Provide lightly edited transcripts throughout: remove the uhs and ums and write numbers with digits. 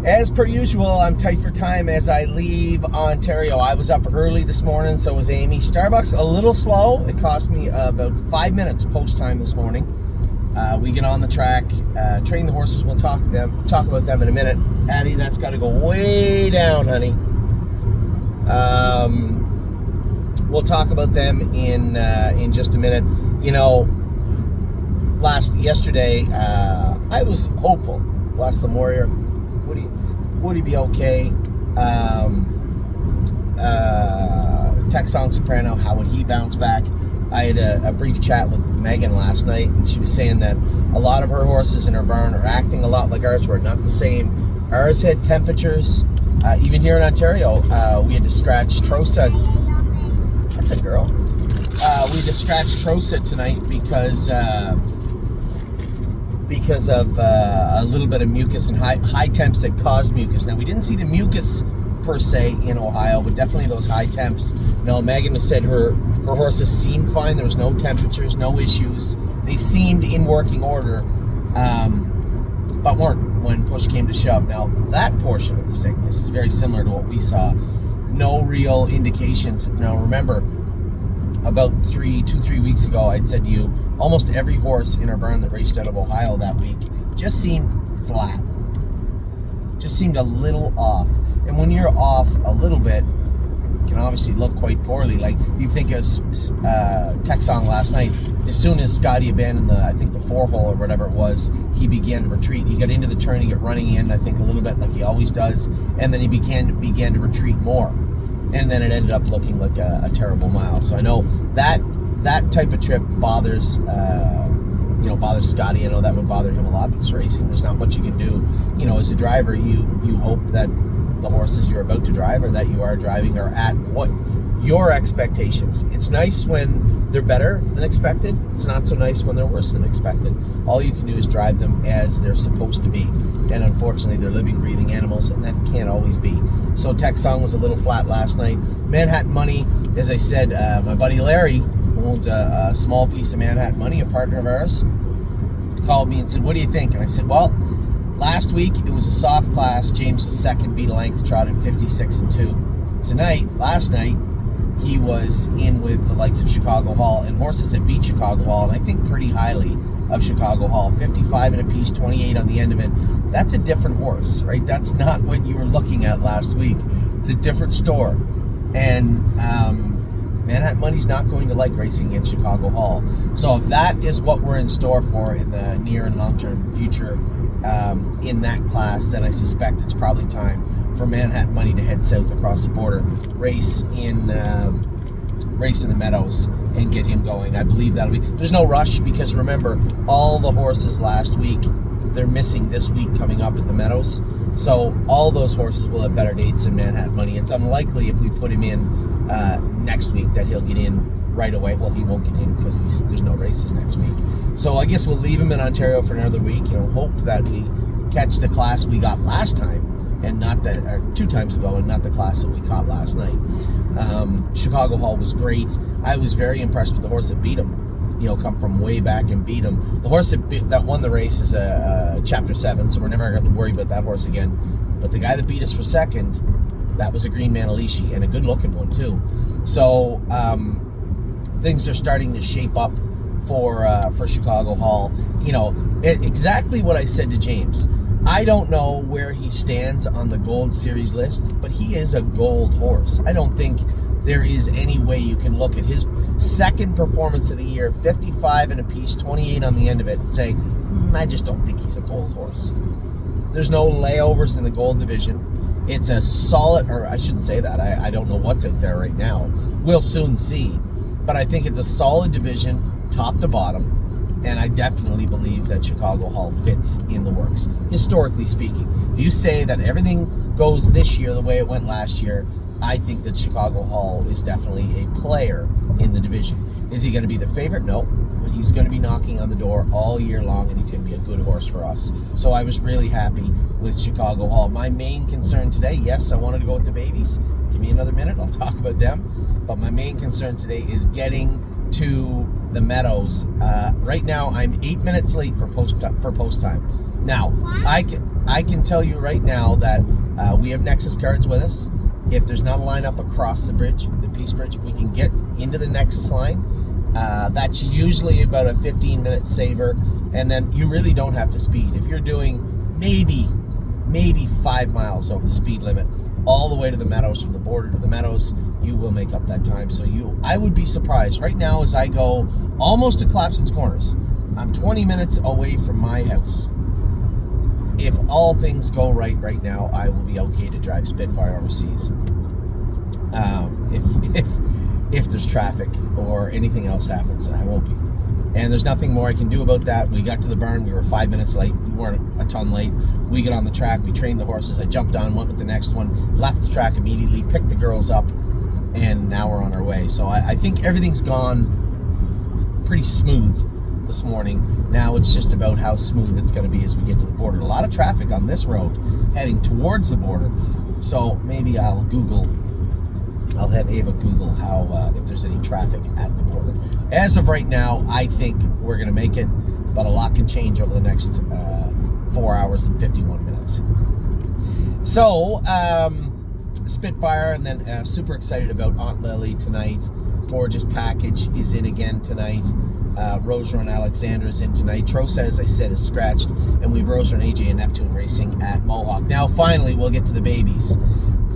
As per usual, I'm tight for time as I leave Ontario. I was up early this morning, so was Amy. Starbucks a little slow. It cost me about 5 minutes post time this morning. We get on the track, train the horses. We'll talk about them in a minute. Addie, that's got to go way down, honey. We'll talk about them in just a minute. You know, yesterday, I was hopeful. Bless the warrior. Would he be okay? Texong Soprano, how would he bounce back? I had a brief chat with Megan last night, and she was saying that a lot of her horses in her barn are acting a lot like ours. We're not the same. Ours had temperatures. Even here in Ontario, we had to scratch Trosa. That's a girl. We had to scratch Trosa tonight because of a little bit of mucus and high temps that caused mucus. Now, we didn't see the mucus per se in Ohio, but definitely those high temps. No, Megan said her horses seemed fine. There was no temperatures, no issues. They seemed in working order, but weren't when push came to shove. Now, that portion of the sickness is very similar to what we saw. No real indications. Now, remember, about 3 weeks ago, I'd said to you, almost every horse in our barn that raced out of Ohio that week just seemed flat. Just seemed a little off. And when you're off a little bit, it can obviously look quite poorly. Like, you think of Texong last night, as soon as Scotty abandoned the 4-hole or whatever it was, he began to retreat. He got into the turn, he got running in, I think a little bit like he always does, and then he began to retreat more. And then it ended up looking like a terrible mile. So I know that type of trip bothers Scotty. I know that would bother him a lot because racing, there's not much you can do. You know, as a driver, you hope that the horses you're about to drive or that you are driving are at what your expectations. It's nice when they're better than expected. It's not so nice when they're worse than expected. All you can do is drive them as they're supposed to be. And unfortunately, they're living, breathing animals, and that can't always be. So Texong was a little flat last night. Manhattan Money, as I said, my buddy Larry, who owns a small piece of Manhattan Money, a partner of ours, called me and said, "What do you think?" And I said, "Well, last week it was a soft class. James was second, beat a length, trotted 56-2. Last night, he was in with the likes of Chicago Hall and horses that beat Chicago Hall, and I think pretty highly of Chicago Hall. 55 and a piece, 28 on the end of it. That's a different horse, right? That's not what you were looking at last week. It's a different store. And Manhattan Money's not going to like racing in Chicago Hall. So if that is what we're in store for in the near and long-term future in that class, then I suspect it's probably time for Manhattan Money to head south across the border, race in the Meadows, and get him going. I believe that'll be. There's no rush because remember, all the horses last week, they're missing this week coming up at the Meadows. So all those horses will have better dates than Manhattan Money. It's unlikely if we put him in next week that he'll get in right away. Well, he won't get in because there's no races next week. So I guess we'll leave him in Ontario for another week. You know, hope that we catch the class we got last time, and not that 2 times ago, and not the class that we caught last night. Chicago Hall was great. I was very impressed with the horse that beat him. You know, come from way back and beat him. The horse that won the race is a Chapter 7, so we're never going to worry about that horse again. But the guy that beat us for second, that was a Green Manalishi, and a good-looking one, too. So things are starting to shape up for Chicago Hall. You know, exactly what I said to James. I don't know where he stands on the Gold Series list, but he is a gold horse. I don't think there is any way you can look at his second performance of the year, 55 and a piece, 28 on the end of it, and say, I just don't think he's a gold horse. There's no layovers in the gold division. It's a solid, or I shouldn't say that. I don't know what's out there right now. We'll soon see. But I think it's a solid division, top to bottom. And I definitely believe that Chicago Hall fits in the works, historically speaking. If you say that everything goes this year the way it went last year, I think that Chicago Hall is definitely a player in the division. Is he going to be the favorite? No. But he's going to be knocking on the door all year long, and he's going to be a good horse for us. So I was really happy with Chicago Hall. My main concern today, yes, I wanted to go with the babies. Give me another minute, I'll talk about them. But my main concern today is getting to the Meadows. Right now, I'm 8 minutes late for post time. Now, I can tell you right now that we have Nexus cards with us. If there's not a line up across the bridge, the Peace Bridge, if we can get into the Nexus line, that's usually about a 15-minute saver, and then you really don't have to speed. If you're doing maybe 5 miles over the speed limit, all the way to the Meadows, from the border to the Meadows, you will make up that time. So I would be surprised. Right now, as I go almost to Clapson's Corners, I'm 20 minutes away from my house. If all things go right now, I will be okay to drive Spitfire overseas. If there's traffic or anything else happens, I won't be. And there's nothing more I can do about that. We got to the barn, we were 5 minutes late. We weren't a ton late. We get on the track, we trained the horses. I jumped on, went with the next one, left the track immediately, picked the girls up, and now we're on our way. So I think everything's gone pretty smooth this morning. Now it's just about how smooth it's going to be as we get to the border. A lot of traffic on this road heading towards the border. So maybe I'll have Ava Google how if there's any traffic at the border. As of right now, I think we're going to make it, but a lot can change over the next 4 hours and 51 minutes. So, Spitfire, and then super excited about Aunt Lily tonight. Gorgeous package is in again tonight. Roser and Alexander is in tonight. Trosa, as I said, is scratched, and we have Roser and AJ and Neptune racing at Mohawk. Now, finally, we'll get to the babies.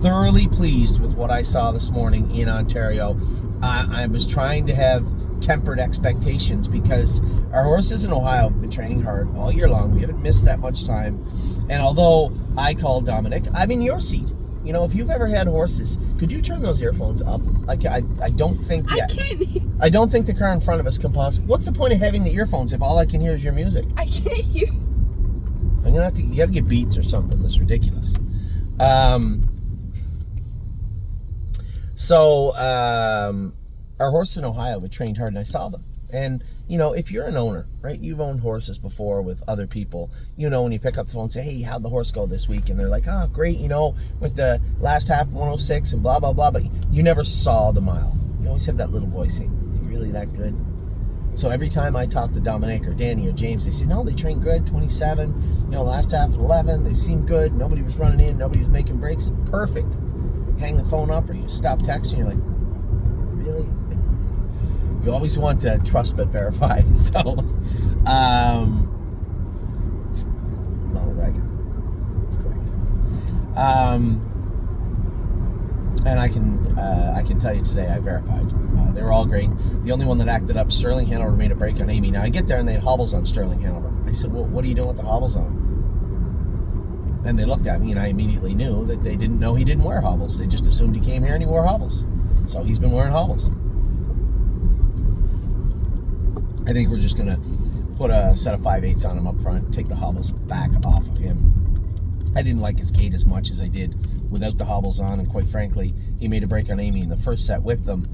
Thoroughly pleased with what I saw this morning in Ontario. I was trying to have tempered expectations because our horses in Ohio have been training hard all year long. We haven't missed that much time. And although I called Dominic, I'm in your seat. You know, if you've ever had horses, could you turn those earphones up? I don't think yet. I can't. I don't think the car in front of us can possibly. What's the point of having the earphones if all I can hear is your music? I can't hear. I'm gonna have to. You gotta get Beats or something. That's ridiculous. Our horses in Ohio were trained hard, and I saw them. And, you know, if you're an owner, right, you've owned horses before with other people, you know, when you pick up the phone and say, hey, how'd the horse go this week? And they're like, oh, great, you know, with the last half 106 and blah, blah, blah. But you never saw the mile. You always have that little voice saying, is he really that good? So every time I talk to Dominic or Danny or James, they say, no, they trained good, 27, you know, last half 11, they seemed good, nobody was running in, nobody was making breaks, perfect. Hang the phone up or you stop texting, you're like, really? You always want to trust but verify. So, Ronald Reagan. That's correct. And I can tell you today I verified. They were all great. The only one that acted up, Sterling Hanover, made a break on Amy. Now I get there and they had hobbles on Sterling Hanover. I said, well, what are you doing with the hobbles on? And they looked at me and I immediately knew that they didn't know he didn't wear hobbles. They just assumed he came here and he wore hobbles. So he's been wearing hobbles. I think we're just going to put a set of 5/8 on him up front, take the hobbles back off of him. I didn't like his gait as much as I did without the hobbles on, and quite frankly, he made a break on Amy in the first set with them.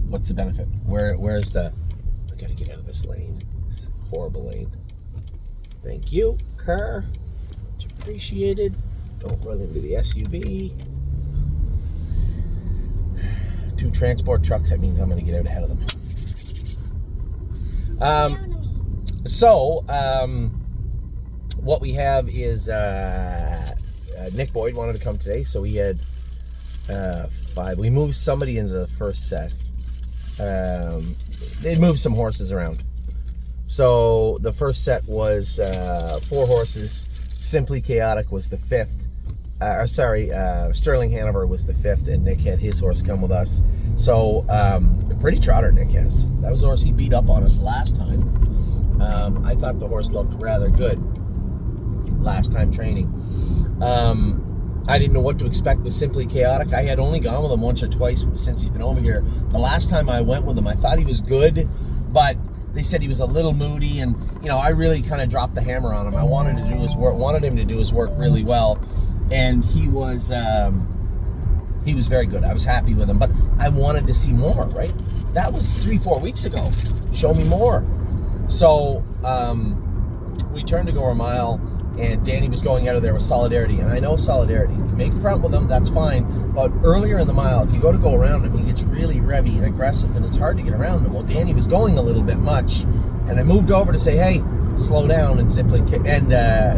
What's the benefit? Where's the... I got to get out of this lane. This horrible lane. Thank you, car. Much appreciated. Don't run into the SUV. 2 transport trucks, that means I'm going to get out ahead of them. What we have is Nick Boyd wanted to come today, so we had 5. We moved somebody into the first set. They moved some horses around. So the first set was 4 horses. Simply Chaotic was the 5th. Sterling Hanover was the 5th, and Nick had his horse come with us. So, a pretty trotter Nick has. That was the horse he beat up on us last time. I thought the horse looked rather good last time training. I didn't know what to expect with Simply Chaotic. I had only gone with him once or twice since he's been over here. The last time I went with him, I thought he was good, but they said he was a little moody, and, you know, I really kind of dropped the hammer on him. I wanted him to do his work really well. And he was very good. I was happy with him, but I wanted to see more, right? That was 3-4 weeks ago. Show me more. So we turned to go a mile, and Danny was going out of there with Solidarity. And I know Solidarity. You make front with him, that's fine. But earlier in the mile, if you go to go around him, he gets really revvy and aggressive, and it's hard to get around him. Well, Danny was going a little bit much, and I moved over to say, hey, slow down, and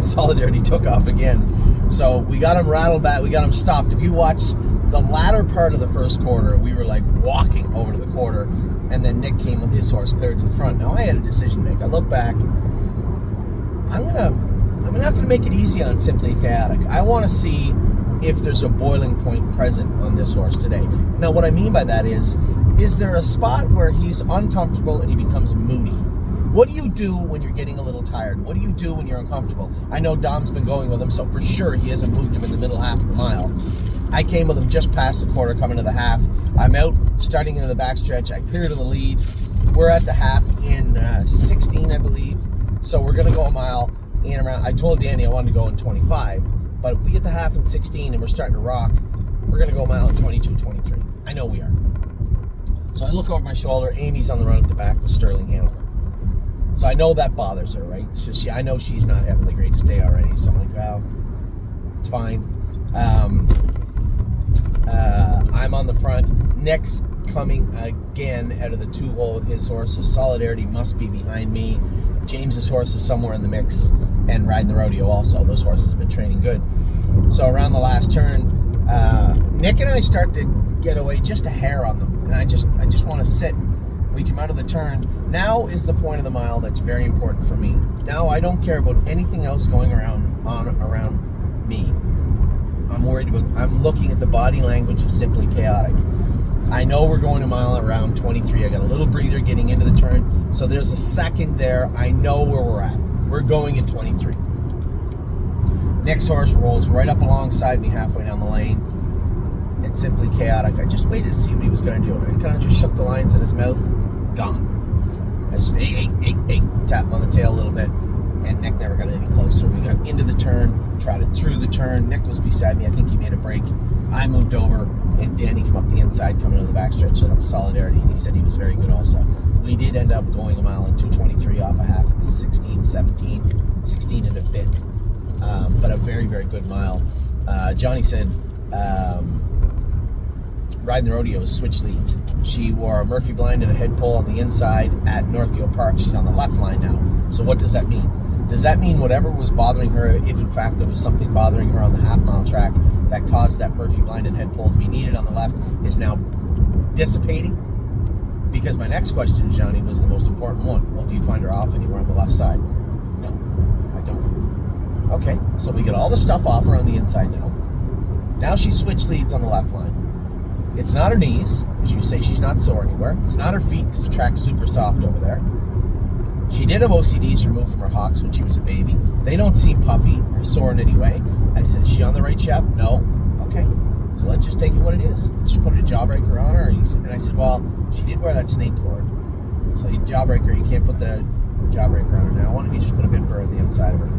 Solidarity took off again. So we got him rattled back. We got him stopped. If you watch the latter part of the first quarter, we were like walking over to the quarter, and then Nick came with his horse cleared to the front. Now I had a decision to make. I look back. I'm not gonna make it easy on Simply Chaotic. I want to see if there's a boiling point present on this horse today. Now, what I mean by that is there a spot where he's uncomfortable and he becomes moody? What do you do when you're getting a little tired? What do you do when you're uncomfortable? I know Dom's been going with him, so for sure he hasn't moved him in the middle half of the mile. I came with him just past the quarter, coming to the half. I'm out, starting into the backstretch. I clear to the lead. We're at the half in 16, I believe. So we're going to go a mile in around. I told Danny I wanted to go in 25, but we get the half in 16 and we're starting to rock. We're going to go a mile in 22, 23. I know we are. So I look over my shoulder. Amy's on the run at the back with Sterling Hanover. So I know that bothers her, right? So I know she's not having the greatest day already. So I'm like, well, it's fine. I'm on the front. Nick's coming again out of the 2-hole with his horse, so Solidarity must be behind me. James's horse is somewhere in the mix, and Riding the Rodeo also. Those horses have been training good. So around the last turn, Nick and I start to get away just a hair on them, and I just want to sit. We come out of the turn. Now is the point of the mile that's very important for me. Now I don't care about anything else going around me. I'm looking at the body language of Simply Chaotic. I know we're going a mile around 23. I got a little breather getting into the turn. So there's a second there. I know where we're at. We're going in 23. Next horse rolls right up alongside me halfway down the lane. And Simply Chaotic, I just waited to see what he was going to do. And I kind of just shook the lines in his mouth. Gone. I just, hey, tap on the tail a little bit. And Nick never got any closer. We got into the turn, trotted through the turn. Nick was beside me. I think he made a break. I moved over, and Danny came up the inside, coming into the backstretch. So that was Solidarity, and he said he was very good also. We did end up going a mile in 2:23 off a half, 16 and a bit. But a very, very good mile. Johnny said Riding the Rodeo is switch leads. She wore a Murphy blind and a head pole on the inside at Northfield Park. She's on the left line now. So what does that mean? Does that mean whatever was bothering her, if in fact there was something bothering her on the half-mile track that caused that Murphy blind and head pole to be needed on the left, is now dissipating? Because my next question to Johnny was the most important one. Well, do you find her off anywhere on the left side? No, I don't. Okay, so we get all the stuff off her on the inside now. Now she switch leads on the left line. It's not her knees, as you say, she's not sore anywhere. It's not her feet, because the track's super soft over there. She did have OCDs removed from her hocks when she was a baby. They don't seem puffy or sore in any way. I said, is she on the right shaft? No. Okay, so let's just take it what it is. Let's just put a jawbreaker on her. And I said, well, she did wear that snake cord. So you jawbreaker, you can't put the jawbreaker on her now. Why don't you just put a bit burr on the outside of her?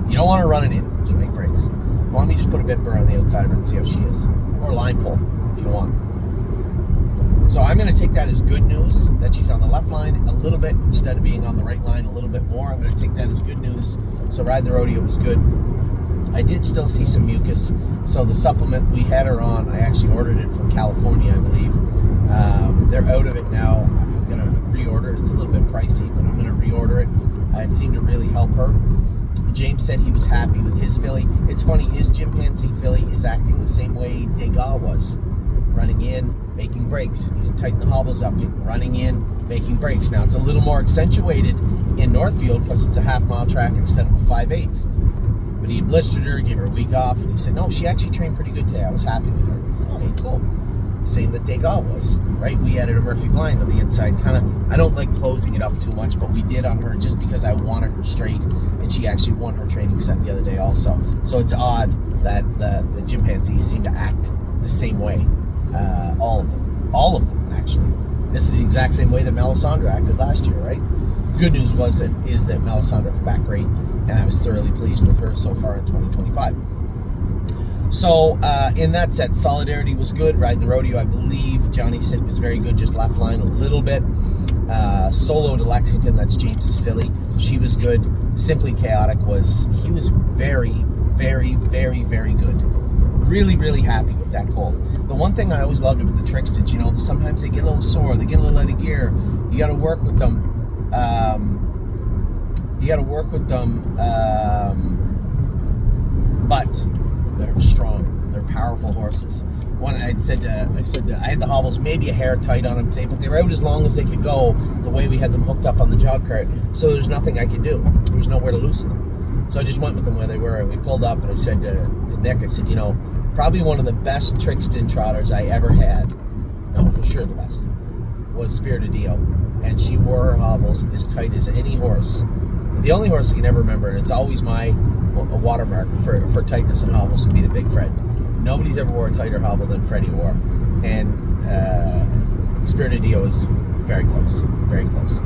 You don't want her running in. She'll make breaks. Why don't you just put a bit burr on the outside of her and see how she is? Or line pull, if you want. So I'm going to take that as good news that she's on the left line a little bit instead of being on the right line a little bit more. I'm going to take that as good news. So Ride the Rodeo was good. I did still see some mucus. So the supplement we had her on, I actually ordered it from California, I believe. They're out of it now. I'm going to reorder it. It's a little bit pricey, but I'm going to reorder it. It seemed to really help her. James said he was happy with his filly. It's funny, his chimpanzee filly is acting the same way Degas was. Running in, making breaks. You can tighten the hobbles up, running in, making breaks. Now it's a little more accentuated in Northfield because it's a half-mile track instead of a 5/8. But he blistered her, gave her a week off, and he said, no, she actually trained pretty good today. I was happy with her. Okay, cool. Same that Degas was, right? We added a Murphy blind on the inside. I don't like closing it up too much, but we did on her just because I wanted her straight, and she actually won her training set the other day also. So it's odd that the chimpanzees seem to act the same way. All of them, actually. This is the exact same way that Melisandre acted last year, right? Good news is that Melisandre came back great, and I was thoroughly pleased with her so far in 2025. So, in that set, Solidarity was good. Riding the Rodeo, I believe, Johnny said was very good, just left line a little bit. Solo to Lexington, that's James's filly. She was good. Simply Chaotic he was very, very, very, very good. Really, really happy with that colt. The one thing I always loved about the Tricksteds, sometimes they get a little sore, they get a little out of gear. You got to work with them. You got to work with them, but they're strong. They're powerful horses. One, I said I had the hobbles maybe a hair tight on them today, but they were out as long as they could go the way we had them hooked up on the jog cart. So there's nothing I could do. There was nowhere to loosen them. So I just went with them where they were, and we pulled up, and I said to Nick, I said, probably one of the best Trixton trotters I ever had, no, for sure the best, was Spirit of Dio. And she wore her hobbles as tight as any horse. The only horse I can ever remember, and it's always my watermark for tightness and hobbles, would be the Big Fred. Nobody's ever wore a tighter hobble than Freddie wore. And Spirit of Dio is very close, very close.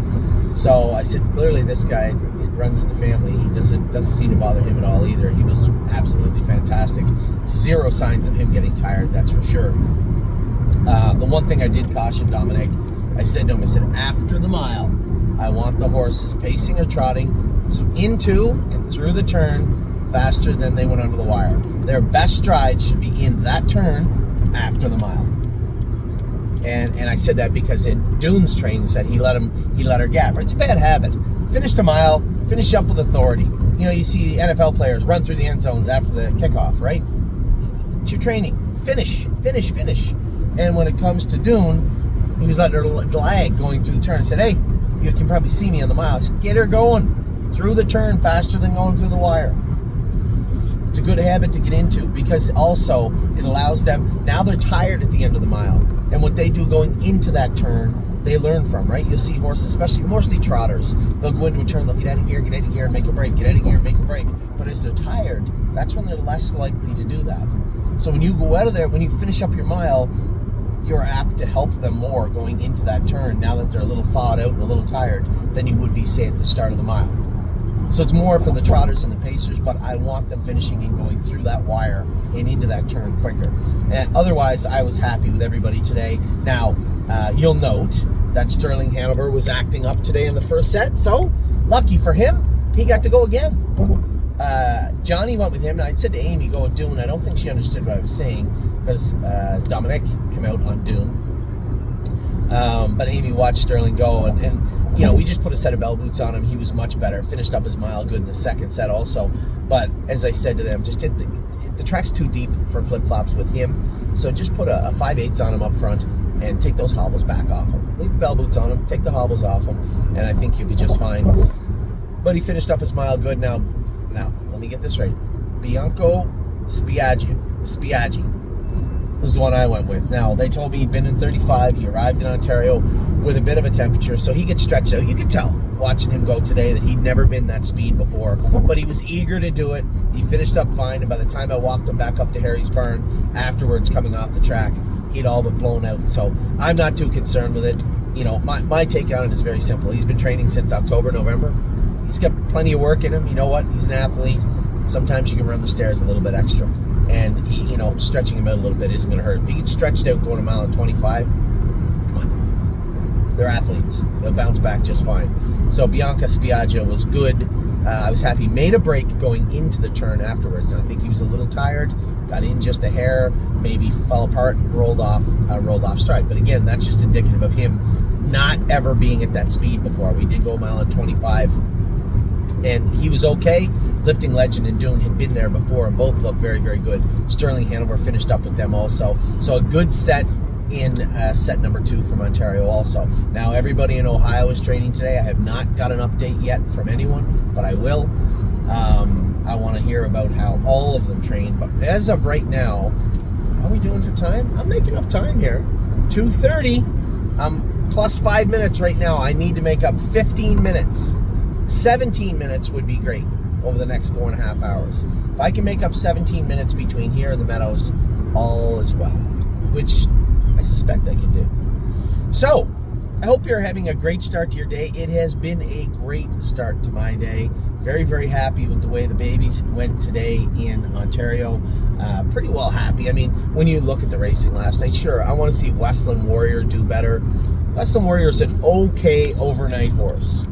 So I said, clearly this guy, it runs in the family. He doesn't seem to bother him at all either. He was absolutely fantastic. Zero signs of him getting tired, that's for sure. The one thing I did caution Dominic, I said to him, I said, after the mile, I want the horses pacing or trotting into and through the turn faster than they went under the wire. Their best stride should be in that turn after the mile. And I said that because in Dune's training said he let her gap. It's a bad habit. Finish the mile, finish up with authority. You see NFL players run through the end zones after the kickoff, right? It's your training. Finish. And when it comes to Dune, he was letting her lag going through the turn. I said, hey, you can probably see me on the mile. I said, get her going through the turn faster than going through the wire. It's a good habit to get into because also it allows them, now they're tired at the end of the mile. And what they do going into that turn, they learn from, right? You'll see horses, especially mostly trotters, they'll go into a turn, they'll get out of gear, and make a break, get out of gear, make a break. But as they're tired, that's when they're less likely to do that. So when you go out of there, when you finish up your mile, you're apt to help them more going into that turn now that they're a little thawed out and a little tired than you would be, say, at the start of the mile. So it's more for the trotters and the pacers, but I want them finishing and going through that wire and into that turn quicker. And otherwise, I was happy with everybody today. Now, you'll note that Sterling Hanover was acting up today in the first set, so lucky for him, he got to go again. Johnny went with him, and I said to Amy, go with Dune. I don't think she understood what I was saying because Dominic came out on Dune. But Amy watched Sterling go, and we just put a set of bell boots on him. He was much better. Finished up his mile good in the second set also. But as I said to them, just hit the track's too deep for flip-flops with him. So just put a 5/8 on him up front and take those hobbles back off him. Leave the bell boots on him, take the hobbles off him, and I think he'll be just fine. But he finished up his mile good. Now, let me get this right. Bianco Spiaggi was the one I went with. Now, they told me he'd been in 35. He arrived in Ontario with a bit of a temperature, so he gets stretched out. You could tell, watching him go today, that he'd never been that speed before, but he was eager to do it. He finished up fine, and by the time I walked him back up to Harry's Barn afterwards, coming off the track, he'd all but blown out. So I'm not too concerned with it. My take on it is very simple. He's been training since October, November. He's got plenty of work in him. You know what? He's an athlete. Sometimes you can run the stairs a little bit extra. And stretching him out a little bit isn't going to hurt. If he gets stretched out going a mile and 25, come on. They're athletes. They'll bounce back just fine. So Bianca Spiaggia was good. I was happy. He made a break going into the turn afterwards. And I think he was a little tired. Got in just a hair. Maybe fell apart. Rolled off stride. But again, that's just indicative of him not ever being at that speed before. We did go a mile and 25. And he was okay. Lifting Legend and Dune had been there before and both looked very, very good. Sterling Hanover finished up with them also. So a good set in set number 2 from Ontario also. Now everybody in Ohio is training today. I have not got an update yet from anyone, but I will. I want to hear about how all of them trained. But as of right now, how are we doing for time? I'm making up time here. 2:30. I'm plus 5 minutes right now. I need to make up 15 minutes. 17 minutes would be great over the next 4.5 hours. If I can make up 17 minutes between here and the Meadows, all is well, which I suspect I can do. So, I hope you're having a great start to your day. It has been a great start to my day. Very, very happy with the way the babies went today in Ontario. Pretty well happy. I mean, when you look at the racing last night, sure, I want to see Westland Warrior do better. Westland Warrior is an okay overnight horse,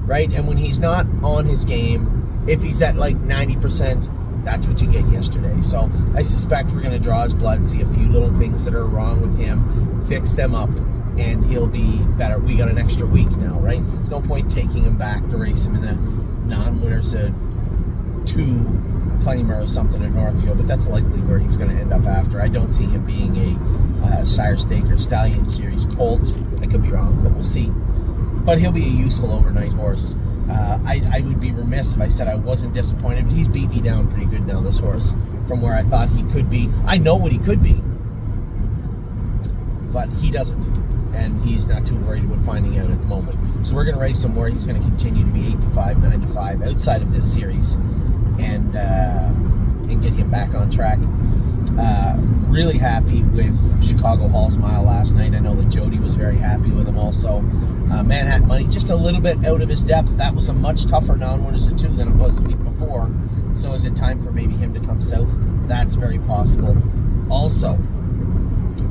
right? And when he's not on his game, if he's at like 90%, that's what you get yesterday. So I suspect we're going to draw his blood, see a few little things that are wrong with him, fix them up, and he'll be better. We got an extra week now, right? No point taking him back to race him in the non-winners a 2 claimer or something in Northfield, but that's likely where he's going to end up after. I don't see him being a Sire Stake or Stallion Series colt. I could be wrong, but we'll see. But he'll be a useful overnight horse. I would be remiss if I said I wasn't disappointed, but he's beat me down pretty good now, this horse, from where I thought he could be. I know what he could be, but he doesn't, and he's not too worried about finding out at the moment. So we're going to race him where he's going to continue to be 8-5, 9-5 outside of this series, and get him back on track. Really happy with Chicago Hall's Mile last night. I know that Jody was very happy with him also. Manhattan Money, just a little bit out of his depth. That was a much tougher non-winners at 2 than it was the week before. So is it time for maybe him to come south? That's very possible also.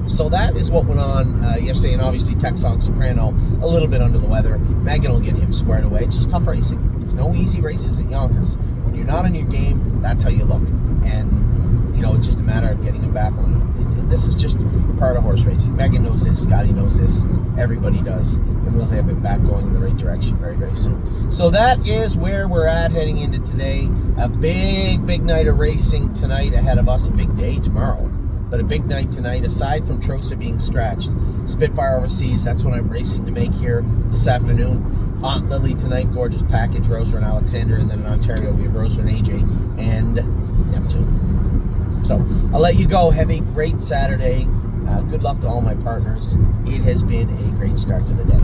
So that is what went on yesterday, and obviously Texon Soprano a little bit under the weather. Megan will get him squared away. It's just tough racing. There's no easy races at Yonkers. When you're not on your game, that's how you look. And, you know, it's just a matter of getting him back on. This is just part of horse racing. Megan knows this. Scotty knows this. Everybody does. And we'll have it back going in the right direction very, very soon. So that is where we're at heading into today. A big, big night of racing tonight ahead of us. A big day tomorrow. But a big night tonight, aside from Trosa being scratched. Spitfire Overseas, that's what I'm racing to make here this afternoon. Aunt Lily tonight, gorgeous package, Roser and Alexander. And then in Ontario, we have Roser and AJ and Neptune. So I'll let you go. Have a great Saturday. Good luck to all my partners. It has been a great start to the day.